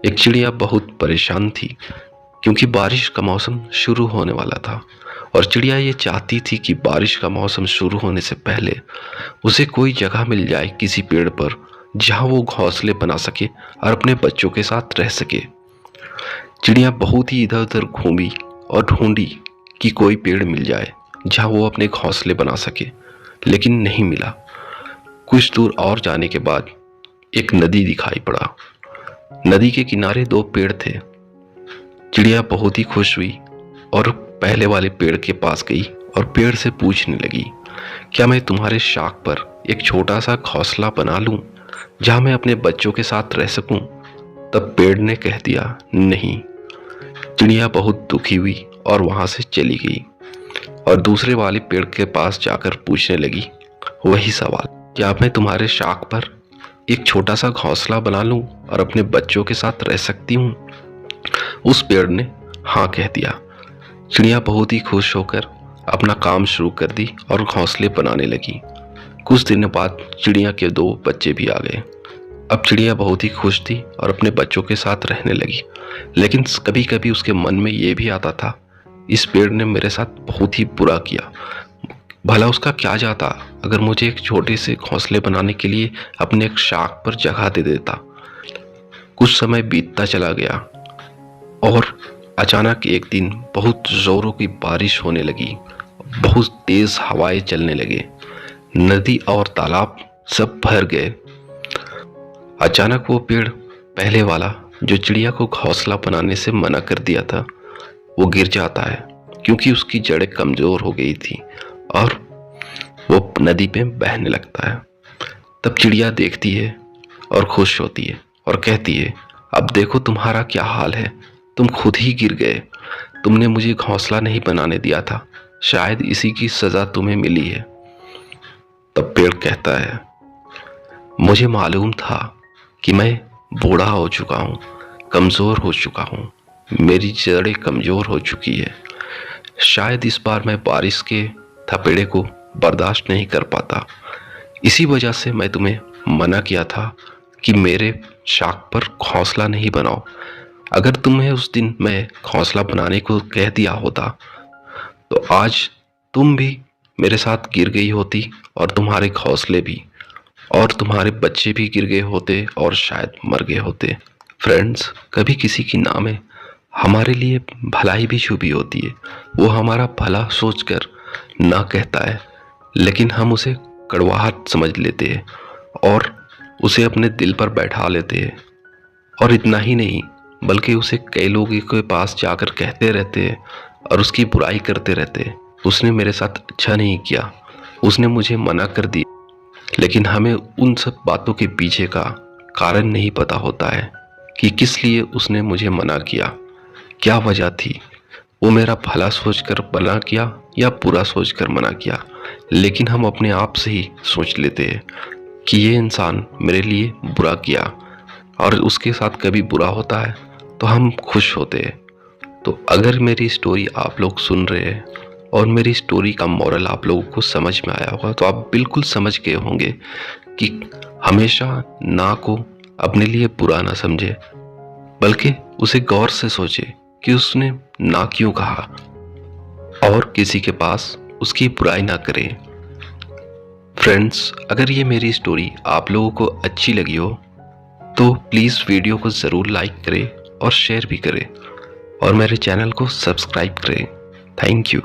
एक चिड़िया बहुत परेशान थी क्योंकि बारिश का मौसम शुरू होने वाला था और चिड़िया ये चाहती थी कि बारिश का मौसम शुरू होने से पहले उसे कोई जगह मिल जाए किसी पेड़ पर जहाँ वो घोंसले बना सके और अपने बच्चों के साथ रह सके। चिड़िया बहुत ही इधर उधर घूमी और ढूंढी कि कोई पेड़ मिल जाए जहाँ वो अपने घोंसले बना सके, लेकिन नहीं मिला। कुछ दूर और जाने के बाद एक नदी दिखाई पड़ा। नदी के किनारे दो पेड़ थे। चिड़िया बहुत ही खुश हुई और पहले वाले पेड़ के पास गई और पेड़ से पूछने लगी, क्या मैं तुम्हारे शाख पर एक छोटा सा घोंसला बना लूं जहां मैं अपने बच्चों के साथ रह सकूं? तब पेड़ ने कह दिया, नहीं। चिड़िया बहुत दुखी हुई और वहां से चली गई और दूसरे वाले पेड़ के पास जाकर पूछने लगी वही सवाल, क्या मैं तुम्हारे शाख पर एक छोटा सा घोंसला बना लूं और अपने बच्चों के साथ रह सकती हूँ? उस पेड़ ने हाँ कह दिया। चिड़िया बहुत ही खुश होकर अपना काम शुरू कर दी और घोंसले बनाने लगी। कुछ दिनों बाद चिड़िया के दो बच्चे भी आ गए। अब चिड़िया बहुत ही खुश थी और अपने बच्चों के साथ रहने लगी, लेकिन कभी कभी उसके मन में ये भी आता था, इस पेड़ ने मेरे साथ बहुत ही बुरा किया। भला उसका क्या जाता अगर मुझे एक छोटे से घोंसले बनाने के लिए अपने एक शाख पर जगह दे देता। कुछ समय बीतता चला गया और अचानक एक दिन बहुत जोरों की बारिश होने लगी। बहुत तेज हवाएं चलने लगे। नदी और तालाब सब भर गए। अचानक वो पेड़, पहले वाला जो चिड़िया को घोंसला बनाने से मना कर दिया था, वो गिर जाता है क्योंकि उसकी जड़ें कमजोर हो गई थी और वो नदी पे बहने लगता है। तब चिड़िया देखती है और खुश होती है और कहती है, अब देखो तुम्हारा क्या हाल है, तुम खुद ही गिर गए। तुमने मुझे घोंसला नहीं बनाने दिया था, शायद इसी की सजा तुम्हें मिली है। तब पेड़ कहता है, मुझे मालूम था कि मैं बूढ़ा हो चुका हूँ, कमज़ोर हो चुका हूँ, मेरी जड़ें कमज़ोर हो चुकी है। शायद इस बार मैं बारिश के थपेड़े को बर्दाश्त नहीं कर पाता। इसी वजह से मैं तुम्हें मना किया था कि मेरे शाख पर घोंसला नहीं बनाओ। अगर तुम्हें उस दिन मैं घोंसला बनाने को कह दिया होता तो आज तुम भी मेरे साथ गिर गई होती और तुम्हारे घोंसले भी, और तुम्हारे बच्चे भी गिर गए होते और शायद मर गए होते। फ्रेंड्स, कभी किसी की नाम में हमारे लिए भलाई भी छुपी होती है। वो हमारा भला सोचकर ना कहता है, लेकिन हम उसे कड़वाहट समझ लेते हैं और उसे अपने दिल पर बैठा लेते हैं। और इतना ही नहीं, बल्कि उसे कई लोगों के पास जाकर कहते रहते हैं और उसकी बुराई करते रहते हैं, उसने मेरे साथ अच्छा नहीं किया, उसने मुझे मना कर दिया। लेकिन हमें उन सब बातों के पीछे का कारण नहीं पता होता है कि किस लिए उसने मुझे मना किया, क्या वजह थी। वो मेरा भला सोचकर मना किया या बुरा सोचकर मना किया, लेकिन हम अपने आप से ही सोच लेते हैं कि ये इंसान मेरे लिए बुरा किया, और उसके साथ कभी बुरा होता है तो हम खुश होते हैं। तो अगर मेरी स्टोरी आप लोग सुन रहे हैं और मेरी स्टोरी का मॉरल आप लोगों को समझ में आया होगा, तो आप बिल्कुल समझ गए होंगे कि हमेशा ना को अपने लिए बुरा ना समझे, बल्कि उसे गौर से सोचे कि उसने ना क्यों कहा और किसी के पास उसकी बुराई ना करें। फ्रेंड्स, अगर ये मेरी स्टोरी आप लोगों को अच्छी लगी हो तो प्लीज़ वीडियो को ज़रूर लाइक करें और शेयर भी करें और मेरे चैनल को सब्सक्राइब करें। Thank you.